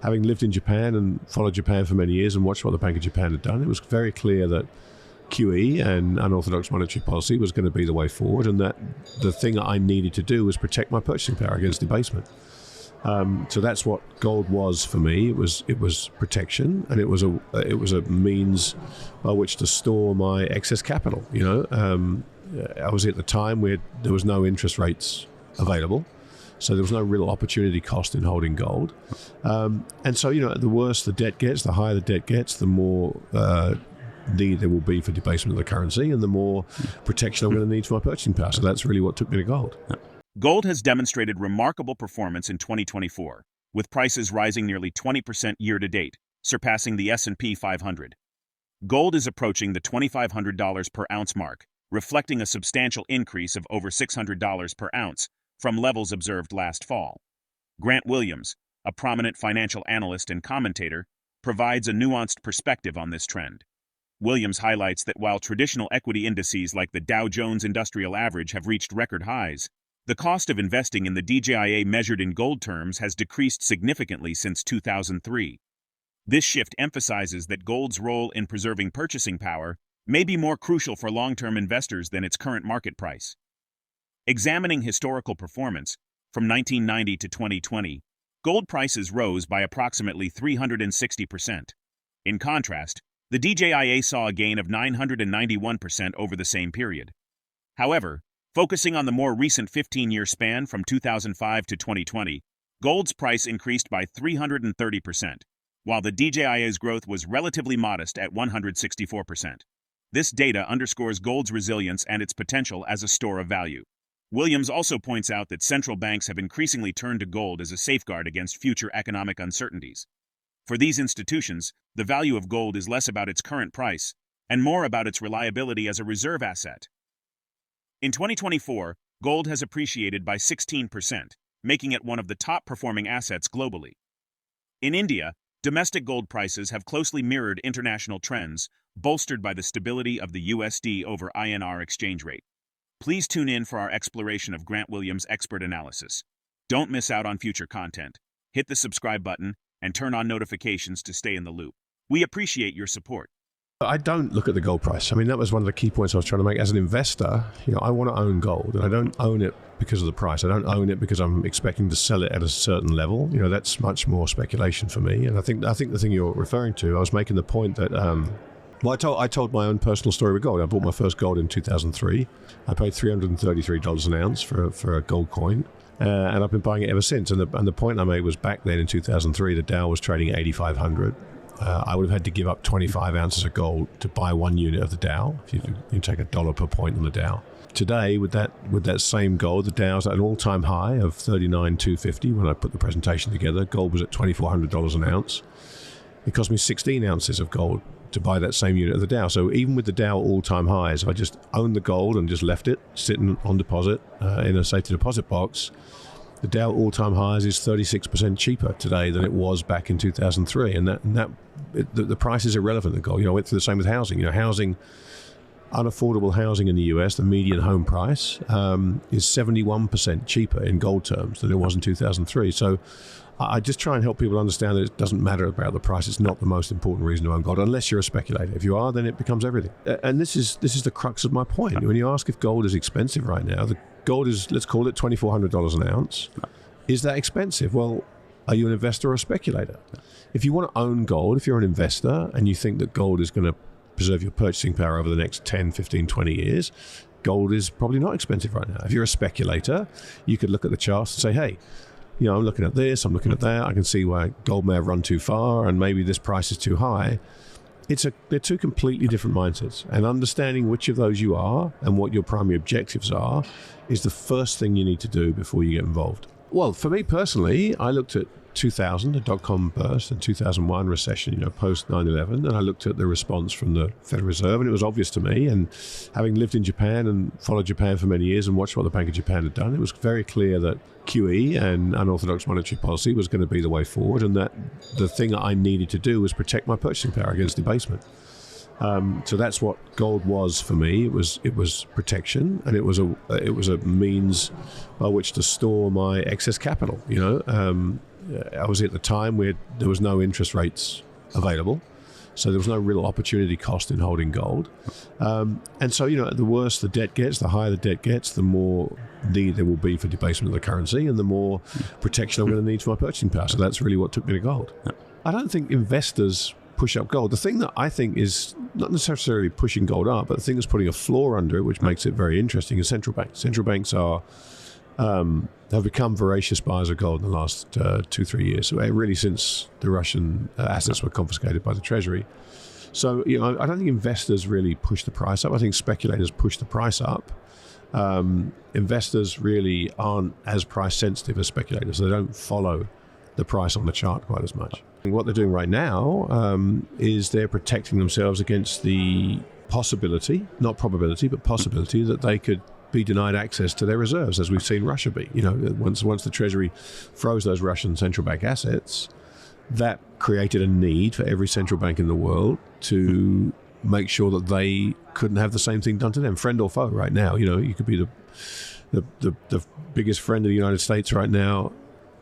having lived in Japan and followed Japan for many years and watched what the Bank of Japan had done, it was very clear that QE and unorthodox monetary policy was going to be the way forward, and that the thing that I needed to do was protect my purchasing power against debasement. So that's what gold was for me. It was protection, and it was a means by which to store my excess capital. I was at the time where there was no interest rates available, so there was no real opportunity cost in holding gold. And so the worse the debt gets, the higher the debt gets, the more need there will be for debasement of the currency, and the more protection I'm going to need for my purchasing power. So that's really what took me to gold. Gold has demonstrated remarkable performance in 2024, with prices rising nearly 20% year-to-date, surpassing the S&P 500. Gold is approaching the $2,500 per ounce mark, reflecting a substantial increase of over $600 per ounce from levels observed last fall. GrantWilliams, a prominent financial analyst and commentator, provides a nuanced perspective on this trend. Williams highlights that while traditional equity indices like the Dow Jones Industrial Average have reached record highs, the cost of investing in the DJIA measured in gold terms has decreased significantly since 2003. This shift emphasizes that gold's role in preserving purchasing power may be more crucial for long-term investors than its current market price. Examining historical performance, from 1990 to 2020, gold prices rose by approximately 360%. In contrast, the DJIA saw a gain of 991% over the same period. However, focusing on the more recent 15-year span from 2005 to 2020, gold's price increased by 330%, while the DJIA's growth was relatively modest at 164%. This data underscores gold's resilience and its potential as a store of value. Williams also points out that central banks have increasingly turned to gold as a safeguard against future economic uncertainties. For these institutions, the value of gold is less about its current price and more about its reliability as a reserve asset. In 2024, gold has appreciated by 16%, making it one of the top-performing assets globally. In India, domestic gold prices have closely mirrored international trends, bolstered by the stability of the USD over INR exchange rate. Please tune in for our exploration of GrantWilliams' expert analysis. Don't miss out on future content. Hit the subscribe button and turn on notifications to stay in the loop. We appreciate your support. I don't look at the gold price. I mean, that was one of the key points I was trying to make. As an investor, I want to own gold, and I don't own it because of the price. I don't own it because I'm expecting to sell it at a certain level. That's much more speculation for me. And I think the thing you're referring to, I was making the point that, I told my own personal story with gold. I bought my first gold in 2003. I paid $333 an ounce for a gold coin. And I've been buying it ever since. And the point I made was back then in 2003, the Dow was trading at 8,500. I would have had to give up 25 ounces of gold to buy 1 unit of the Dow. If you take $1 per point on the Dow. Today, with that same gold, the Dow's at an all-time high of 39,250 when I put the presentation together. Gold was at $2,400 an ounce. It cost me 16 ounces of gold to buy that same unit of the Dow. So even with the Dow all-time highs, if I just owned the gold and just left it sitting on deposit in a safety deposit box, the Dow all-time highs is 36% cheaper today than it was back in 2003, and the price is irrelevant to gold. I went through the same with housing. Unaffordable housing in the US, the median home price is 71% cheaper in gold terms than it was in 2003. So I just try and help people understand that it doesn't matter about the price. It's not the most important reason to own gold, unless you're a speculator. If you are, then it becomes everything. And this is the crux of my point. When you ask if gold is expensive right now, the gold is, let's call it $2,400 an ounce. Is that expensive? Well, are you an investor or a speculator? If you want to own gold, if you're an investor and you think that gold is going to preserve your purchasing power over the next 10, 15, 20 years, gold is probably not expensive right now. If you're a speculator, you could look at the charts and say, hey, I'm looking at this, I'm looking at that, I can see why gold may have run too far and maybe this price is too high. They're two completely different mindsets, and understanding which of those you are and what your primary objectives are is the first thing you need to do before you get involved. Well, for me personally, I looked at 2000, the dot-com burst, and 2001 recession, post 9/11, and I looked at the response from the Federal Reserve, and it was obvious to me, and having lived in Japan and followed Japan for many years and watched what the Bank of Japan had done, it was very clear that QE and unorthodox monetary policy was going to be the way forward, and that the thing that I needed to do was protect my purchasing power against debasement. So that's what gold was for me. It was protection, and it was a means by which to store my excess capital. obviously at the time there was no interest rates available. So there was no real opportunity cost in holding gold. And so, the worse the debt gets, the higher the debt gets, the more need there will be for debasement of the currency and the more protection I'm going to need for my purchasing power. So that's really what took me to gold. I don't think investors push up gold. The thing that I think is not necessarily pushing gold up, but the thing that's putting a floor under it, which makes it very interesting, is central banks. Central banks have become voracious buyers of gold in the last 2-3 years. So really since the Russian assets were confiscated by the Treasury. So, I don't think investors really push the price up. I think speculators push the price up. Investors really aren't as price sensitive as speculators. They don't follow the price on the chart quite as much. And what they're doing right now is they're protecting themselves against the possibility, not probability, but possibility that they could be denied access to their reserves, as we've seen Russia be. Once the Treasury froze those Russian central bank assets, that created a need for every central bank in the world to make sure that they couldn't have the same thing done to them, friend or foe. Right now, you could be the biggest friend of the United States right now,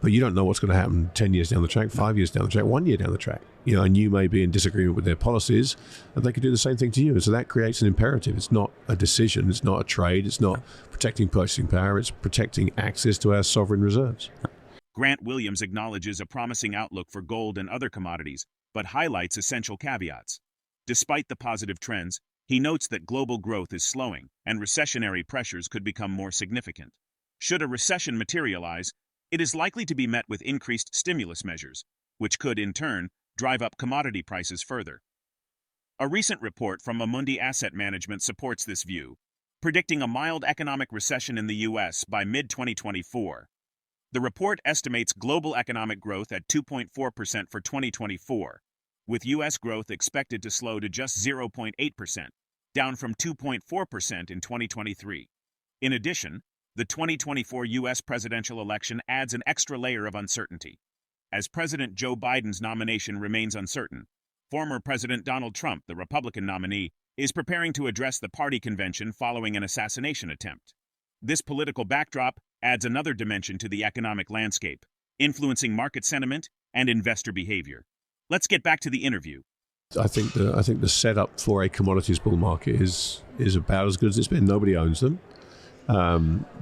but you don't know what's going to happen 10 years down the track, 5 years down the track, 1 year down the track. And you may be in disagreement with their policies, and they could do the same thing to you. And so that creates an imperative. It's not a decision. It's not a trade. It's not protecting purchasing power. It's protecting access to our sovereign reserves. GrantWilliams acknowledges a promising outlook for gold and other commodities, but highlights essential caveats. Despite the positive trends, he notes that global growth is slowing, and recessionary pressures could become more significant. Should a recession materialize, it is likely to be met with increased stimulus measures, which could, in turn, drive up commodity prices further. A recent report from Amundi Asset Management supports this view, predicting a mild economic recession in the U.S. by mid-2024. The report estimates global economic growth at 2.4% for 2024, with U.S. growth expected to slow to just 0.8%, down from 2.4% in 2023. In addition, the 2024 U.S. presidential election adds an extra layer of uncertainty. As President Joe Biden's nomination remains uncertain, former President Donald Trump, the Republican nominee, is preparing to address the party convention following an assassination attempt. This political backdrop adds another dimension to the economic landscape, influencing market sentiment and investor behavior. Let's get back to the interview. I think the setup for a commodities bull market is about as good as it's been. Nobody owns them.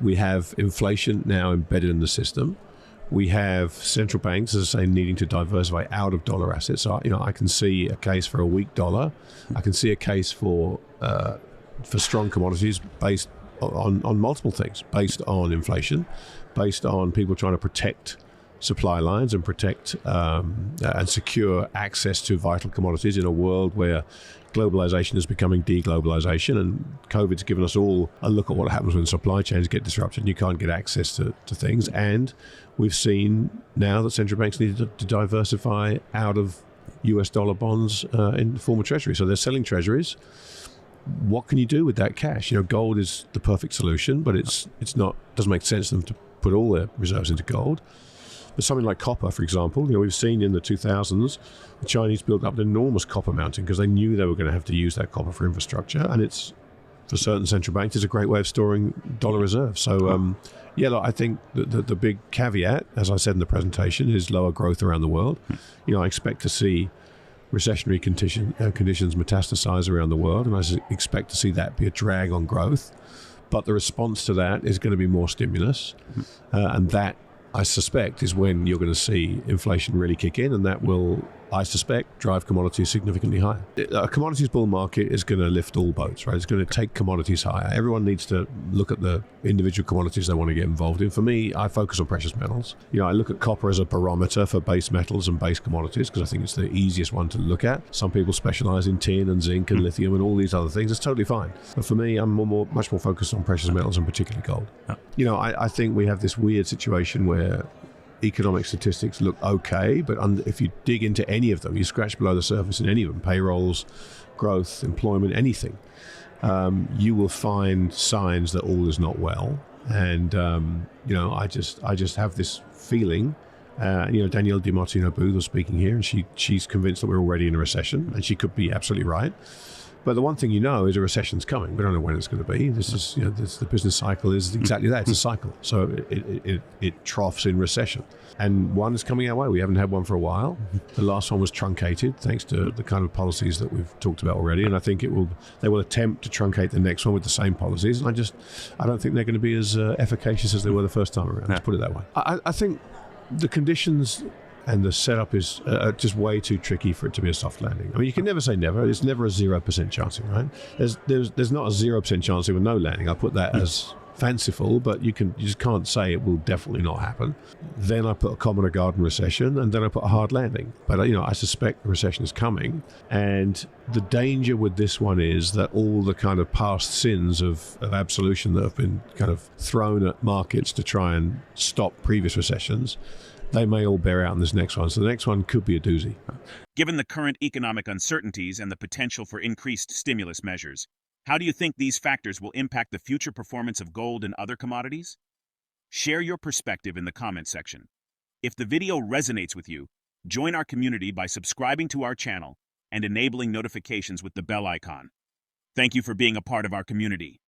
We have inflation now embedded in the system. We have central banks, as I say, needing to diversify out of dollar assets. So, I can see a case for a weak dollar. I can see a case for strong commodities based on multiple things, based on inflation, based on people trying to protect supply lines and protect and secure access to vital commodities in a world where globalization is becoming deglobalization, and COVID's given us all a look at what happens when supply chains get disrupted and you can't get access to things. And we've seen now that central banks need to diversify out of US dollar bonds in the form of treasury. So they're selling treasuries. What can you do with that cash? Gold is the perfect solution, but it's not, doesn't make sense for them to put all their reserves into gold. But something like copper, for example, we've seen in the 2000s, the Chinese built up an enormous copper mountain because they knew they were going to have to use that copper for infrastructure. And it's, for certain central banks, it's a great way of storing dollar reserves. So, I think the big caveat, as I said in the presentation, is lower growth around the world. I expect to see recessionary conditions metastasize around the world, and I expect to see that be a drag on growth. But the response to that is going to be more stimulus, and that, I suspect, is when you're going to see inflation really kick in, and that will, I suspect, drive commodities significantly higher. A commodities bull market is going to lift all boats, right? It's going to take commodities higher. Everyone needs to look at the individual commodities they want to get involved in. For me, I focus on precious metals. I look at copper as a barometer for base metals and base commodities because I think it's the easiest one to look at. Some people specialize in tin and zinc and lithium and all these other things. It's totally fine. But for me, I'm much more focused on precious metals and particularly gold. I think we have this weird situation where economic statistics look okay, but if you dig into any of them, you scratch below the surface in any of them, payrolls, growth, employment, anything, you will find signs that all is not well. And I just have this feeling. Danielle DiMartino Booth was speaking here, and she's convinced that we're already in a recession, and she could be absolutely right. But the one thing you know is a recession's coming. We don't know when it's going to be. This is, the business cycle is exactly that. It's a cycle. So it troughs in recession. And one is coming our way. We haven't had one for a while. The last one was truncated thanks to the kind of policies that we've talked about already. And I think they will attempt to truncate the next one with the same policies. And I don't think they're going to be as efficacious as they were the first time around. Let's put it that way. I think the conditions and the setup is just way too tricky for it to be a soft landing. I mean, you can never say never. It's never a 0% chancing, right? There's not a 0% chancing with no landing. I put that as fanciful, but you just can't say it will definitely not happen. Then I put a common or garden recession, and then I put a hard landing. But I suspect the recession is coming, and the danger with this one is that all the kind of past sins of absolution that have been kind of thrown at markets to try and stop previous recessions, they may all bear out in this next one. So the next one could be a doozy. Given the current economic uncertainties and the potential for increased stimulus measures, how do you think these factors will impact the future performance of gold and other commodities? Share your perspective in the comment section. If the video resonates with you, join our community by subscribing to our channel and enabling notifications with the bell icon. Thank you for being a part of our community.